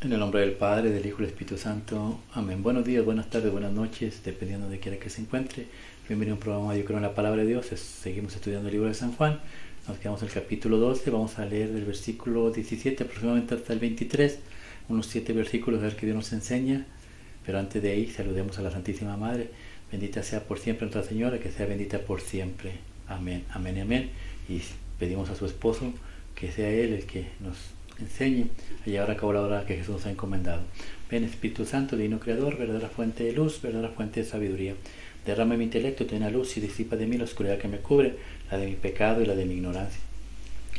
En el nombre del Padre, del Hijo y del Espíritu Santo. Amén. Buenos días, buenas tardes, buenas noches, dependiendo de quiera que se encuentre. Bienvenido a un programa Yo Creo en la Palabra de Dios. Seguimos estudiando el libro de San Juan. Nos quedamos en el capítulo 12. Vamos a leer del versículo 17 aproximadamente hasta el 23. Unos 7 versículos a ver qué Dios nos enseña. Pero antes de ahí, saludemos a la Santísima Madre. Bendita sea por siempre Nuestra Señora, que sea bendita por siempre. Amén, amén y amén. Y pedimos a su esposo que sea Él el que nos enseñe a llevar a cabo la obra que Jesús nos ha encomendado. Ven Espíritu Santo, divino Creador, verdadera fuente de luz, verdadera fuente de sabiduría. Derrama en mi intelecto tu luz y disipa de mí la oscuridad que me cubre, la de mi pecado y la de mi ignorancia.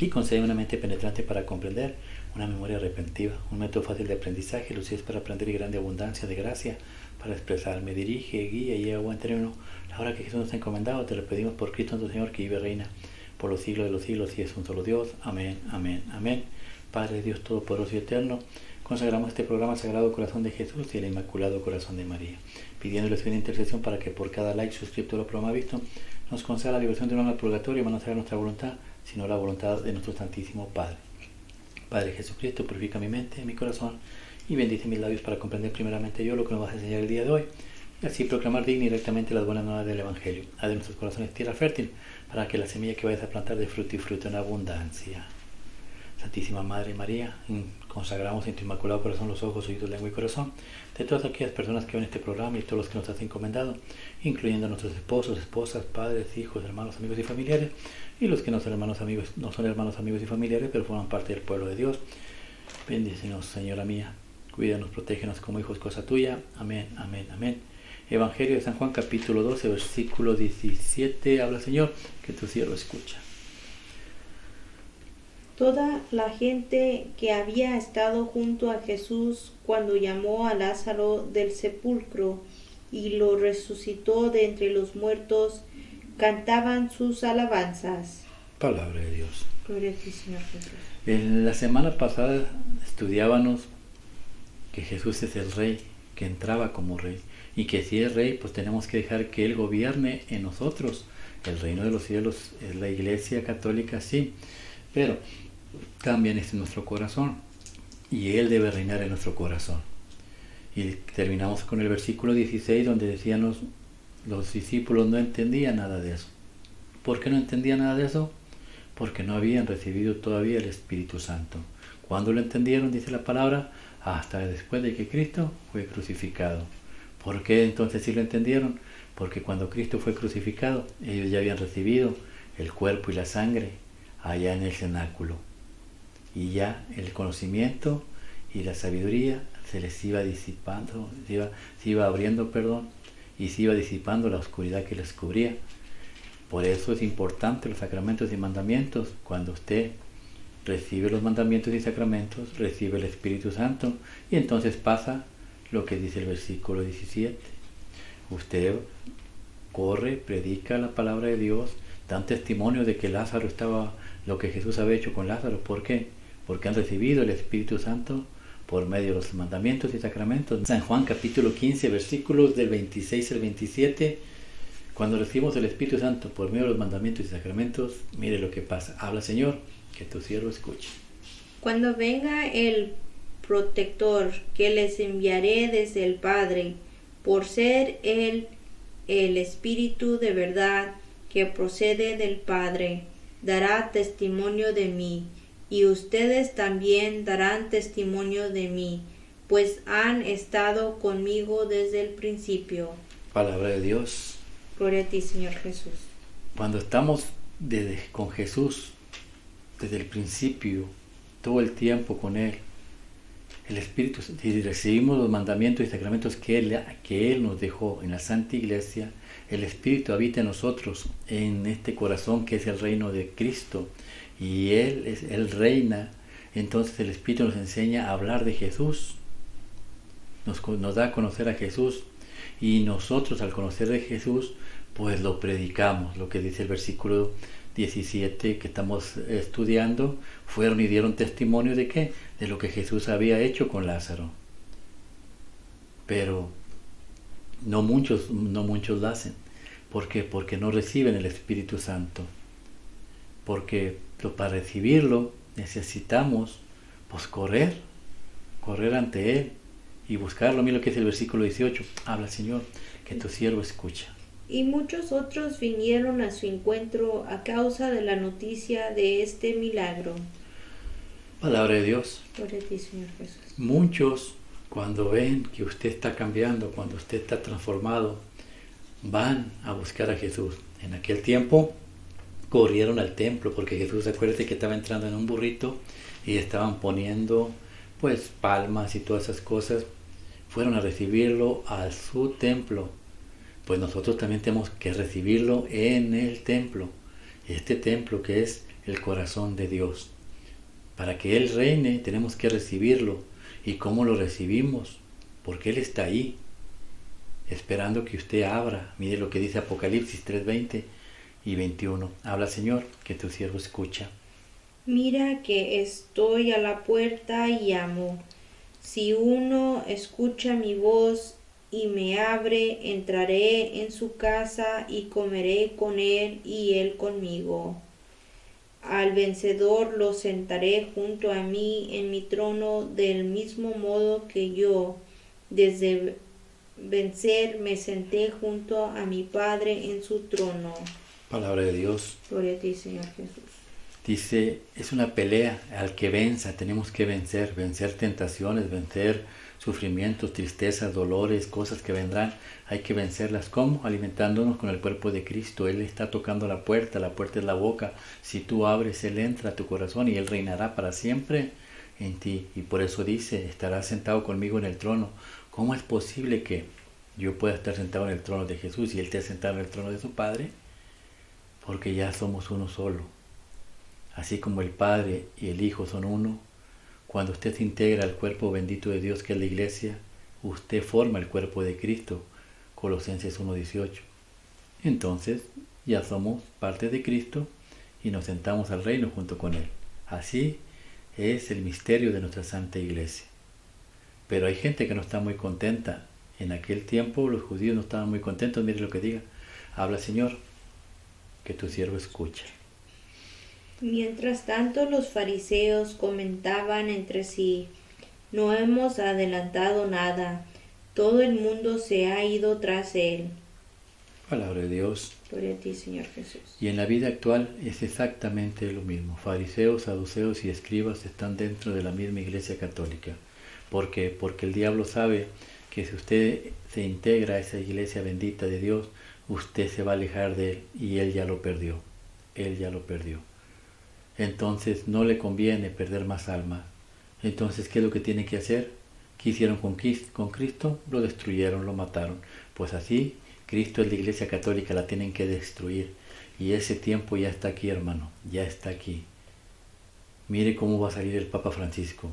Y concede una mente penetrante para comprender, una memoria repentiva, un método fácil de aprendizaje, lucidez para aprender y grande abundancia de gracia para expresarme. Dirige, guía y lleva a buen término la obra que Jesús nos ha encomendado. Te lo pedimos por Cristo nuestro Señor, que vive y reina por los siglos de los siglos y es un solo Dios. Amén, amén, amén. Padre Dios Todopoderoso y Eterno, consagramos este programa al Sagrado Corazón de Jesús y al Inmaculado Corazón de María, pidiéndole su intercesión para que por cada like, suscriptor o programa visto, nos conceda la liberación de un alma al purgatorio y no sea nuestra voluntad, sino la voluntad de nuestro Santísimo Padre. Padre Jesucristo, purifica mi mente, mi corazón y bendice mis labios para comprender primeramente yo lo que nos vas a enseñar el día de hoy y así proclamar digna y directamente las buenas nuevas del Evangelio. Haz de nuestros corazones tierra fértil para que la semilla que vayas a plantar dé fruto y fruto en abundancia. Santísima Madre María, consagramos en tu Inmaculado Corazón los ojos, oídos, lengua y corazón de todas aquellas personas que ven este programa y todos los que nos has encomendado, incluyendo a nuestros esposos, esposas, padres, hijos, hermanos, amigos y familiares, y los que no son hermanos, amigos y familiares, pero forman parte del pueblo de Dios. Bendícenos, Señora mía, cuídanos, protégenos como hijos, cosa tuya. Amén, amén, amén. Evangelio de San Juan, capítulo 12, versículo 17. Habla, Señor, que tu siervo escucha. Toda la gente que había estado junto a Jesús cuando llamó a Lázaro del sepulcro y lo resucitó de entre los muertos, cantaban sus alabanzas. Palabra de Dios. Gloria a ti, Señor Jesús. En la semana pasada estudiábamos que Jesús es el Rey, que entraba como Rey, y que si es Rey, pues tenemos que dejar que Él gobierne en nosotros. El reino de los cielos es la Iglesia Católica, sí, pero también está en nuestro corazón y Él debe reinar en nuestro corazón. Y terminamos con el versículo 16 donde decíamos los discípulos no entendían nada de eso. ¿Por qué no entendían nada de eso? Porque no habían recibido todavía el Espíritu Santo. ¿Cuándo lo entendieron? Dice la palabra, hasta después de que Cristo fue crucificado. ¿Por qué entonces sí lo entendieron? Porque cuando Cristo fue crucificado, ellos ya habían recibido el cuerpo y la sangre allá en el cenáculo. Y ya el conocimiento y la sabiduría se les iba disipando, se iba abriendo, y se iba disipando la oscuridad que les cubría. Por eso es importante los sacramentos y mandamientos. Cuando usted recibe los mandamientos y sacramentos, recibe el Espíritu Santo, y entonces pasa lo que dice el versículo 17. Usted corre, predica la palabra de Dios, dan testimonio de que Lázaro estaba, lo que Jesús había hecho con Lázaro. ¿Por qué? Porque han recibido el Espíritu Santo por medio de los mandamientos y sacramentos. San Juan capítulo 15, versículos del 26 al 27. Cuando recibimos el Espíritu Santo por medio de los mandamientos y sacramentos, mire lo que pasa. Habla, Señor, que tu siervo escuche. Cuando venga el protector que les enviaré desde el Padre, por ser Él el Espíritu de verdad que procede del Padre, dará testimonio de mí, y ustedes también darán testimonio de mí, pues han estado conmigo desde el principio. Palabra de Dios. Gloria a ti, Señor Jesús. Cuando estamos con Jesús desde el principio, todo el tiempo con Él, el Espíritu, si recibimos los mandamientos y sacramentos que Él nos dejó en la Santa Iglesia, el Espíritu habita en nosotros, en este corazón que es el reino de Cristo, y Él reina. Entonces el Espíritu nos enseña a hablar de Jesús, nos da a conocer a Jesús, y nosotros al conocer de Jesús, pues lo predicamos. Lo que dice el versículo 17 que estamos estudiando, fueron y dieron testimonio de ¿qué? De lo que Jesús había hecho con Lázaro. Pero no muchos lo hacen. ¿Por qué? Porque no reciben el Espíritu Santo. Porque para recibirlo necesitamos pues correr correr ante Él y buscarlo. Mira lo que es el versículo 18. Habla, Señor, que tu siervo escucha. Y muchos otros vinieron a su encuentro a causa de la noticia de este milagro. Palabra de Dios. Gloria a ti, Señor Jesús. Muchos, cuando ven que usted está cambiando, cuando usted está transformado, van a buscar a Jesús. En aquel tiempo corrieron al templo porque Jesús, acuérdate que estaba entrando en un burrito y estaban poniendo pues palmas y todas esas cosas. Fueron a recibirlo a su templo. Pues nosotros también tenemos que recibirlo en el templo. Este templo que es el corazón de Dios. Para que Él reine tenemos que recibirlo. ¿Y cómo lo recibimos? Porque Él está ahí, esperando que usted abra. Mire lo que dice Apocalipsis 3:20 y 21. Habla, Señor, que tu siervo escucha. Mira que estoy a la puerta y llamo. Si uno escucha mi voz y me abre, entraré en su casa y comeré con él y él conmigo. Al vencedor lo sentaré junto a mí en mi trono, del mismo modo que yo, desde vencer, me senté junto a mi Padre en su trono. Palabra de Dios. Gloria a ti, Señor Jesús. Dice, es una pelea al que venza, tenemos que vencer tentaciones, vencer sufrimientos, tristezas, dolores, cosas que vendrán. Hay que vencerlas. ¿Cómo? Alimentándonos con el cuerpo de Cristo. Él está tocando la puerta es la boca. Si tú abres, Él entra a tu corazón y Él reinará para siempre en ti. Y por eso dice, estarás sentado conmigo en el trono. ¿Cómo es posible que yo pueda estar sentado en el trono de Jesús y Él esté sentado en el trono de su Padre? Porque ya somos uno solo. Así como el Padre y el Hijo son uno, cuando usted se integra al cuerpo bendito de Dios que es la iglesia, usted forma el cuerpo de Cristo, Colosenses 1:18. Entonces ya somos parte de Cristo y nos sentamos al reino junto con Él. Así es el misterio de nuestra Santa Iglesia. Pero hay gente que no está muy contenta. En aquel tiempo los judíos no estaban muy contentos. Mire lo que diga. Habla, Señor, que tu siervo escucha. Mientras tanto, los fariseos comentaban entre sí: no hemos adelantado nada, todo el mundo se ha ido tras él. Palabra de Dios. Gloria a ti, Señor Jesús. Y en la vida actual es exactamente lo mismo. Fariseos, saduceos y escribas están dentro de la misma Iglesia Católica. ¿Por qué? Porque el diablo sabe que si usted se integra a esa Iglesia bendita de Dios, usted se va a alejar de Él y Él ya lo perdió. Él ya lo perdió. Entonces no le conviene perder más almas. Entonces, ¿qué es lo que tiene que hacer? ¿Qué hicieron con Cristo? Lo destruyeron, lo mataron. Pues así, Cristo es la Iglesia Católica, la tienen que destruir. Y ese tiempo ya está aquí, hermano, ya está aquí. Mire cómo va a salir el Papa Francisco.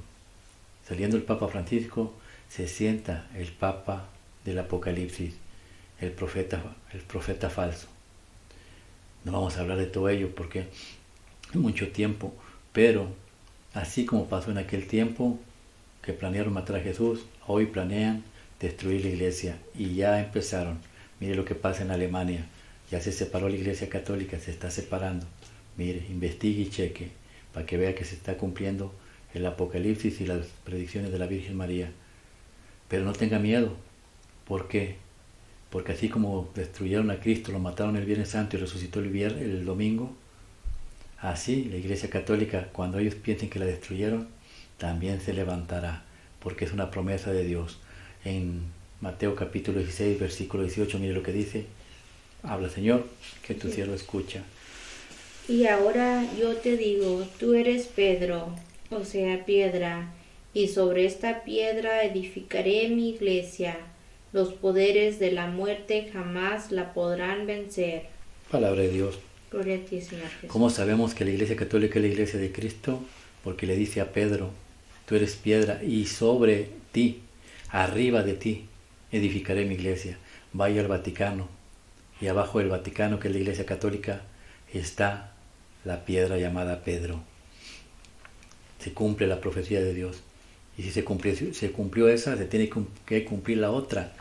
Saliendo el Papa Francisco, se sienta el Papa del Apocalipsis, el profeta falso. No vamos a hablar de todo ello porque mucho tiempo, pero así como pasó en aquel tiempo que planearon matar a Jesús, hoy planean destruir la iglesia y ya empezaron. Mire lo que pasa en Alemania, ya se separó la Iglesia Católica, se está separando. Mire, investigue y cheque para que vea que se está cumpliendo el Apocalipsis y las predicciones de la Virgen María. Pero no tenga miedo. ¿Por qué? Porque así como destruyeron a Cristo, lo mataron el Viernes Santo y resucitó el domingo, así la Iglesia Católica, cuando ellos piensen que la destruyeron, también se levantará, porque es una promesa de Dios. En Mateo capítulo 16, versículo 18, mire lo que dice. Habla, Señor, que tu siervo escucha. Y ahora yo te digo, tú eres Pedro, o sea, piedra, y sobre esta piedra edificaré mi iglesia. Los poderes de la muerte jamás la podrán vencer. Palabra de Dios. Gloria a ti, Señor Jesús. ¿Cómo sabemos que la Iglesia Católica es la Iglesia de Cristo? Porque le dice a Pedro, tú eres piedra y sobre ti, arriba de ti, edificaré mi iglesia. Vaya al Vaticano y abajo del Vaticano, que es la Iglesia Católica, está la piedra llamada Pedro. Se cumple la profecía de Dios. Y si se cumplió esa, se tiene que cumplir la otra.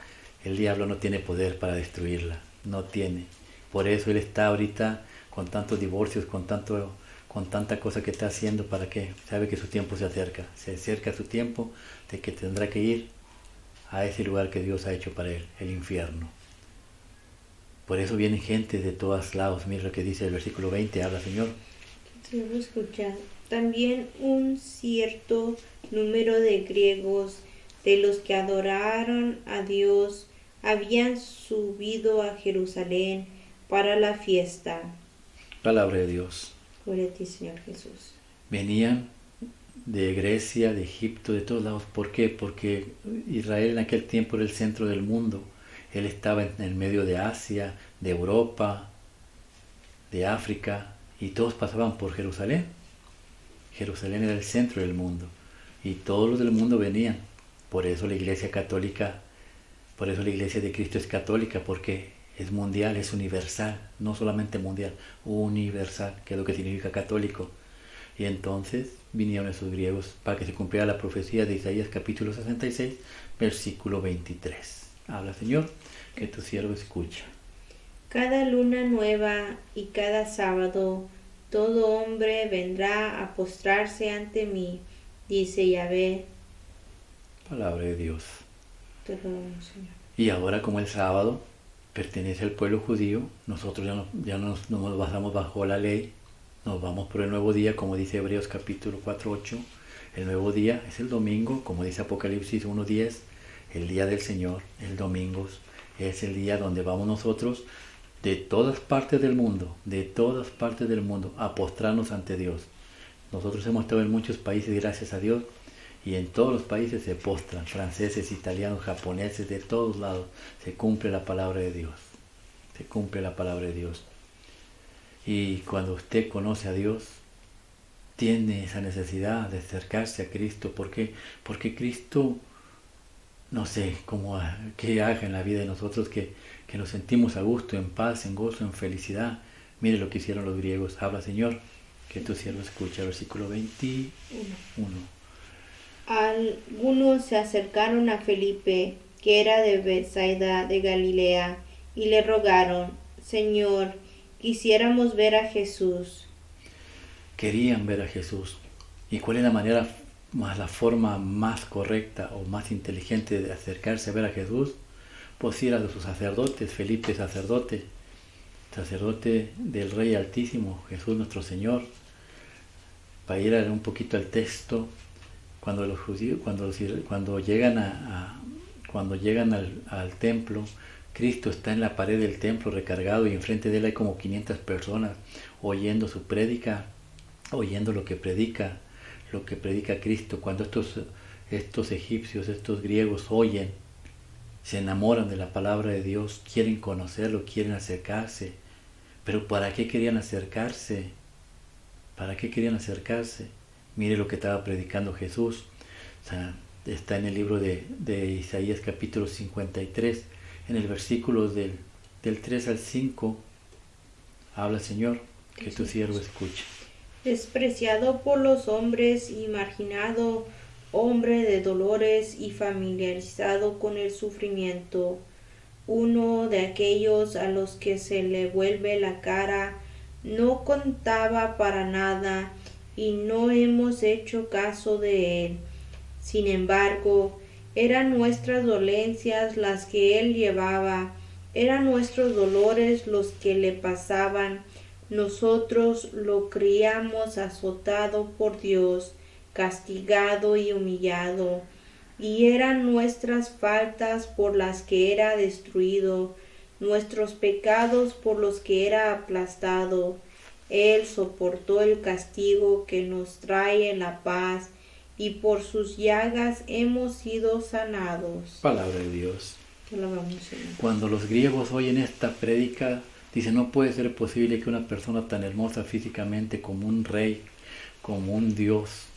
El diablo no tiene poder para destruirla. No tiene. Por eso él está ahorita con tantos divorcios, con tanto con tanta cosa que está haciendo, ¿para qué? Sabe que su tiempo se acerca su tiempo de que tendrá que ir a ese lugar que Dios ha hecho para él, el infierno. Por eso vienen gente de todos lados. Mira lo que dice el versículo 20, habla Señor. Sí, lo escucha. También un cierto número de griegos, de los que adoraron a Dios, habían subido a Jerusalén para la fiesta. Palabra de Dios. Gloria a ti, Señor Jesús. Venían de Grecia, de Egipto, de todos lados. ¿Por qué? Porque Israel en aquel tiempo era el centro del mundo. Él estaba en el medio de Asia, de Europa, de África, y todos pasaban por Jerusalén. Jerusalén era el centro del mundo, y todos los del mundo venían. Por eso la Iglesia católica, por eso la Iglesia de Cristo es católica, porque es mundial, es universal, no solamente mundial, universal, que es lo que significa católico. Y entonces vinieron esos griegos para que se cumpliera la profecía de Isaías capítulo 66, versículo 23. Habla Señor, que tu siervo escucha. Cada luna nueva y cada sábado, todo hombre vendrá a postrarse ante mí, dice Yahvé. Palabra de Dios. Te rogamos, Señor. Y ahora, como el sábado pertenece al pueblo judío, nosotros ya no nos basamos bajo la ley, nos vamos por el nuevo día, como dice Hebreos capítulo 4:8. El nuevo día es el domingo, como dice Apocalipsis 1:10, el día del Señor, el domingo es el día donde vamos nosotros de todas partes del mundo, a postrarnos ante Dios. Nosotros hemos estado en muchos países, gracias a Dios, y en todos los países se postran, franceses, italianos, japoneses, de todos lados, se cumple la palabra de Dios, se cumple la palabra de Dios. Y cuando usted conoce a Dios, tiene esa necesidad de acercarse a Cristo. ¿Por qué? Porque Cristo, no sé cómo qué haga en la vida de nosotros, que nos sentimos a gusto, en paz, en gozo, en felicidad. Mire lo que hicieron los griegos. Habla Señor, que tu siervo escucha. Versículo 21. Algunos se acercaron a Felipe, que era de Betsaida de Galilea, y le rogaron: Señor, quisiéramos ver a Jesús. Querían ver a Jesús. ¿Y cuál es la forma más correcta o más inteligente de acercarse a ver a Jesús? Pues ir a sus sacerdotes. Felipe, sacerdote del Rey Altísimo, Jesús nuestro Señor. Para ir a un poquito al texto, cuando los judíos, cuando llegan al templo, Cristo está en la pared del templo recargado, y enfrente de él hay como 500 personas oyendo su prédica, oyendo lo que predica Cristo. Cuando estos egipcios, estos griegos oyen, se enamoran de la palabra de Dios, quieren conocerlo, quieren acercarse. Pero ¿para qué querían acercarse? Mire lo que estaba predicando Jesús. O sea, está en el libro de Isaías capítulo 53, en el versículo del 3 al 5. Habla Señor, que tu siervo escucha. Despreciado por los hombres y marginado, hombre de dolores y familiarizado con el sufrimiento, uno de aquellos a los que se le vuelve la cara, no contaba para nada y no hemos hecho caso de él. Sin embargo, eran nuestras dolencias las que él llevaba, eran nuestros dolores los que le pasaban. Nosotros lo criamos azotado por Dios, castigado y humillado, y eran nuestras faltas por las que era destruido, nuestros pecados por los que era aplastado. Él soportó el castigo que nos trae la paz, y por sus llagas hemos sido sanados. Palabra de Dios. Te alabamos, Señor. Cuando los griegos oyen esta prédica, dicen: no puede ser posible que una persona tan hermosa físicamente, como un rey, como un Dios,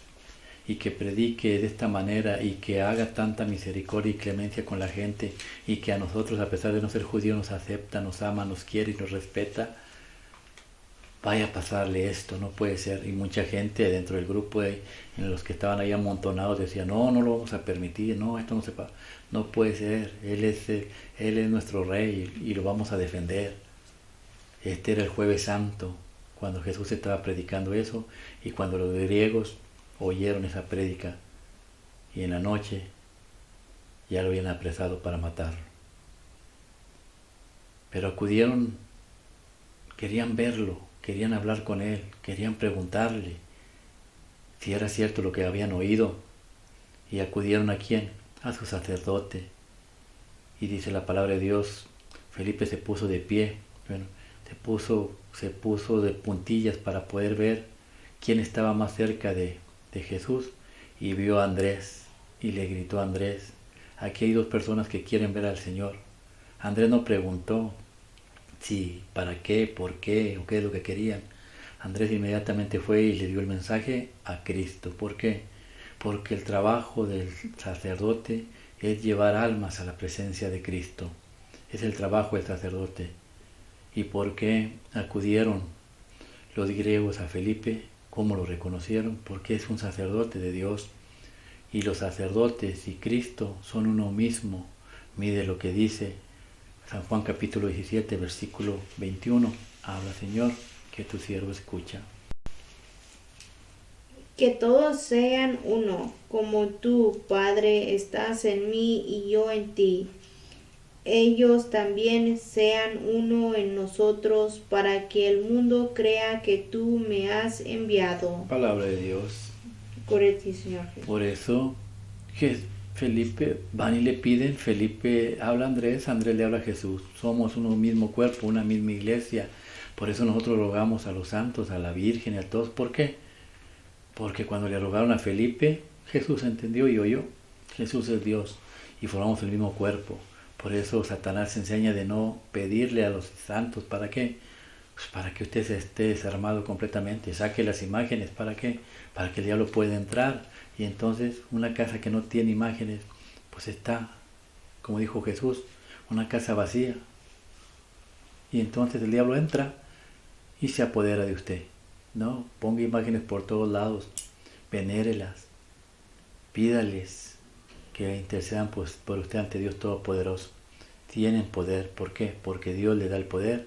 y que predique de esta manera y que haga tanta misericordia y clemencia con la gente, y que a nosotros, a pesar de no ser judíos, nos acepta, nos ama, nos quiere y nos respeta, vaya a pasarle esto. No puede ser. Y mucha gente dentro del grupo en los que estaban ahí amontonados decía: no lo vamos a permitir, no, esto no puede ser, él es nuestro rey y lo vamos a defender. Este era el Jueves Santo, cuando Jesús estaba predicando eso y cuando los griegos oyeron esa prédica y en la noche ya lo habían apresado para matarlo. Pero acudieron, querían verlo, querían hablar con él, querían preguntarle si era cierto lo que habían oído. Y acudieron ¿a quién? A su sacerdote. Y dice la palabra de Dios, Felipe se puso de pie, bueno, se puso de puntillas para poder ver quién estaba más cerca de Jesús, y vio a Andrés y le gritó a Andrés, aquí hay dos personas que quieren ver al Señor. Andrés no preguntó si, para qué, por qué o qué es lo que querían. Andrés inmediatamente fue y le dio el mensaje a Cristo. ¿Por qué? Porque el trabajo del sacerdote es llevar almas a la presencia de Cristo. Es el trabajo del sacerdote. ¿Y por qué acudieron los griegos a Felipe? ¿Cómo lo reconocieron? Porque es un sacerdote de Dios. Y los sacerdotes y Cristo son uno mismo. Mide lo que dice San Juan capítulo 17, versículo 21. Habla, Señor, que tu siervo escucha. Que todos sean uno, como tú, Padre, estás en mí y yo en ti. Ellos también sean uno en nosotros, para que el mundo crea que tú me has enviado. Palabra de Dios. Gloria a ti, Señor Jesús. Por eso que Felipe van y le piden, Felipe habla a Andrés, Andrés le habla a Jesús. Somos un mismo cuerpo, una misma iglesia. Por eso nosotros rogamos a los santos, a la Virgen y a todos. ¿Por qué? Porque cuando le rogaron a Felipe, Jesús entendió y oyó. Jesús es Dios y formamos el mismo cuerpo. Por eso Satanás enseña de no pedirle a los santos. ¿Para qué? Pues para que usted esté desarmado completamente. Saque las imágenes. ¿Para qué? Para que el diablo pueda entrar. Y entonces una casa que no tiene imágenes, pues está, como dijo Jesús, una casa vacía. Y entonces el diablo entra y se apodera de usted. No, ponga imágenes por todos lados, venérelas, pídales que intercedan por usted ante Dios Todopoderoso. Tienen poder, ¿por qué? Porque Dios le da el poder,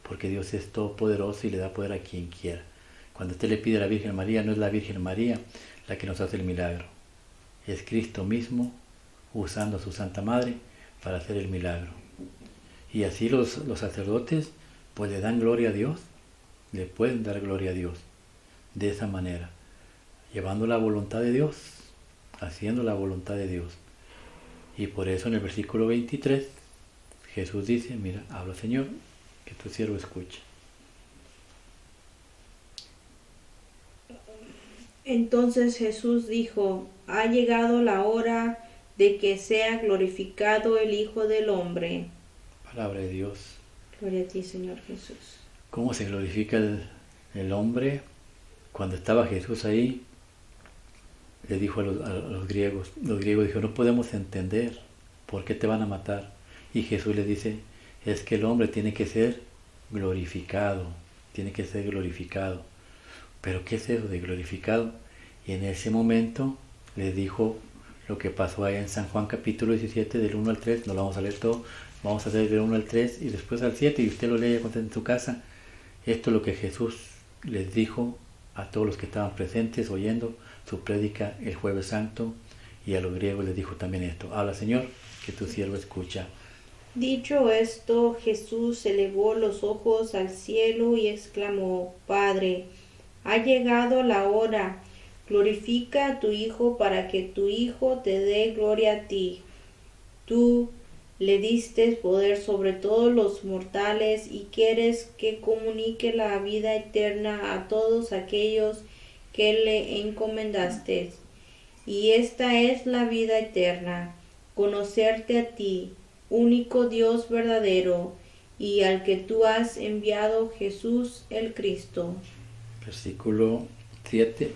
porque Dios es todopoderoso y le da poder a quien quiera. Cuando usted le pide a la Virgen María, no es la Virgen María la que nos hace el milagro, es Cristo mismo usando a su Santa Madre para hacer el milagro. Y así los sacerdotes pues le dan gloria a Dios, le pueden dar gloria a Dios de esa manera, llevando la voluntad de Dios, haciendo la voluntad de Dios. Y por eso en el versículo 23 Jesús dice, mira, habla Señor, que tu siervo escuche. Entonces Jesús dijo, ha llegado la hora de que sea glorificado el Hijo del Hombre. Palabra de Dios. Gloria a ti, Señor Jesús. ¿Cómo se glorifica el hombre? Cuando estaba Jesús ahí, le dijo a los griegos dijo, no podemos entender por qué te van a matar. Y Jesús le dice, es que el hombre tiene que ser glorificado, tiene que ser glorificado. ¿Pero qué es eso de glorificado? Y en ese momento le dijo lo que pasó ahí en San Juan capítulo 17 del 1 al 3, no lo vamos a leer todo, vamos a leer del 1 al 3 y después al 7 y usted lo lee en su casa. Esto es lo que Jesús les dijo a todos los que estaban presentes oyendo su prédica el Jueves Santo, y a los griegos les dijo también esto, habla Señor, que tu siervo escucha. Dicho esto, Jesús elevó los ojos al cielo y exclamó, Padre, ha llegado la hora, glorifica a tu Hijo para que tu Hijo te dé gloria a ti. Tú le diste poder sobre todos los mortales y quieres que comunique la vida eterna a todos aquellos que le encomendaste. Y esta es la vida eterna, conocerte a ti, único Dios verdadero, y al que tú has enviado, Jesús el Cristo. Versículo 7.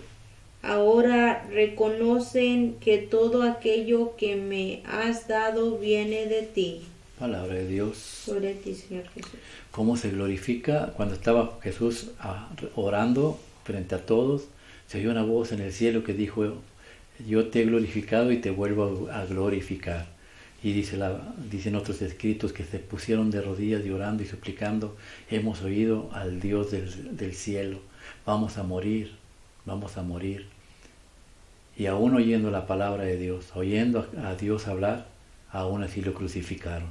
Ahora reconocen que todo aquello que me has dado viene de ti. Palabra de Dios. Gloria a ti, Señor Jesús. ¿Cómo se glorifica? Cuando estaba Jesús orando frente a todos, se oyó una voz en el cielo que dijo, yo te he glorificado y te vuelvo a glorificar. Y dicen otros escritos que se pusieron de rodillas llorando y suplicando, hemos oído al Dios del cielo, vamos a morir. Y aún oyendo la palabra de Dios, oyendo a Dios hablar, aún así lo crucificaron.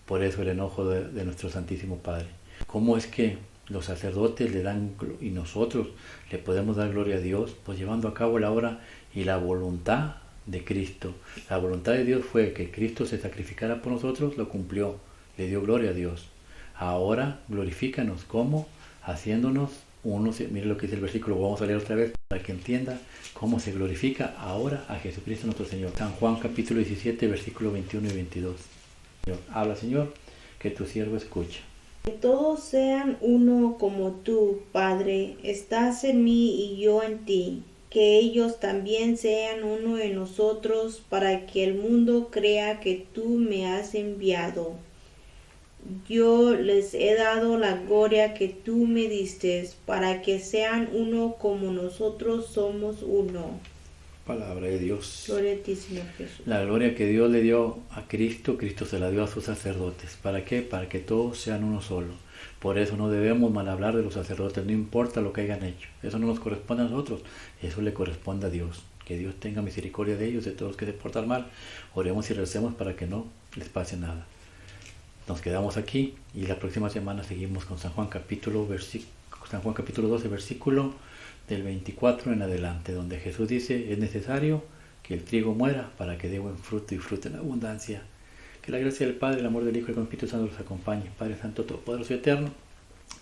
Por eso el enojo de nuestro Santísimo Padre. ¿Cómo es que los sacerdotes le dan y nosotros le podemos dar gloria a Dios? Pues llevando a cabo la obra y la voluntad de Cristo. La voluntad de Dios fue que Cristo se sacrificara por nosotros, lo cumplió, le dio gloria a Dios. Ahora glorifícanos, ¿cómo? Haciéndonos unos. Mire lo que dice el versículo, vamos a leer otra vez para que entienda cómo se glorifica ahora a Jesucristo nuestro Señor. San Juan capítulo 17, versículos 21 y 22. Señor, habla, Señor, que tu siervo escucha. Que todos sean uno como tú, Padre, estás en mí y yo en ti. Que ellos también sean uno en nosotros, para que el mundo crea que tú me has enviado. Yo les he dado la gloria que tú me diste, para que sean uno como nosotros somos uno. Palabra de Dios. Gloria a ti, Señor Jesús. La gloria que Dios le dio a Cristo, Cristo se la dio a sus sacerdotes. ¿Para qué? Para que todos sean uno solo. Por eso no debemos mal hablar de los sacerdotes, no importa lo que hayan hecho. Eso no nos corresponde a nosotros, eso le corresponde a Dios. Que Dios tenga misericordia de ellos, de todos los que se portan mal. Oremos y recemos para que no les pase nada. Nos quedamos aquí y la próxima semana seguimos con San Juan capítulo 12, versículo del 24 en adelante, donde Jesús dice, es necesario que el trigo muera para que dé buen fruto y fruto en abundancia. Que la gracia del Padre, el amor del Hijo y el Espíritu Santo los acompañe. Padre Santo, Todopoderoso y Eterno,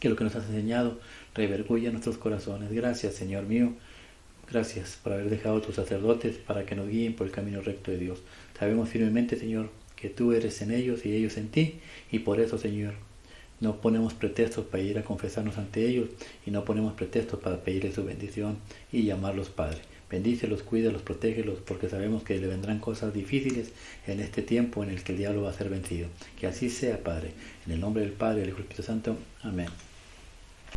que lo que nos has enseñado revergulle nuestros corazones. Gracias, Señor mío. Gracias por haber dejado a tus sacerdotes para que nos guíen por el camino recto de Dios. Sabemos firmemente, Señor, que tú eres en ellos y ellos en ti, y por eso, Señor, no ponemos pretextos para ir a confesarnos ante ellos y no ponemos pretextos para pedirles su bendición y llamarlos Padre. Bendícelos, cuídalos, protégelos, porque sabemos que le vendrán cosas difíciles en este tiempo en el que el diablo va a ser vencido. Que así sea, Padre. En el nombre del Padre, del Hijo y del Espíritu Santo. Amén.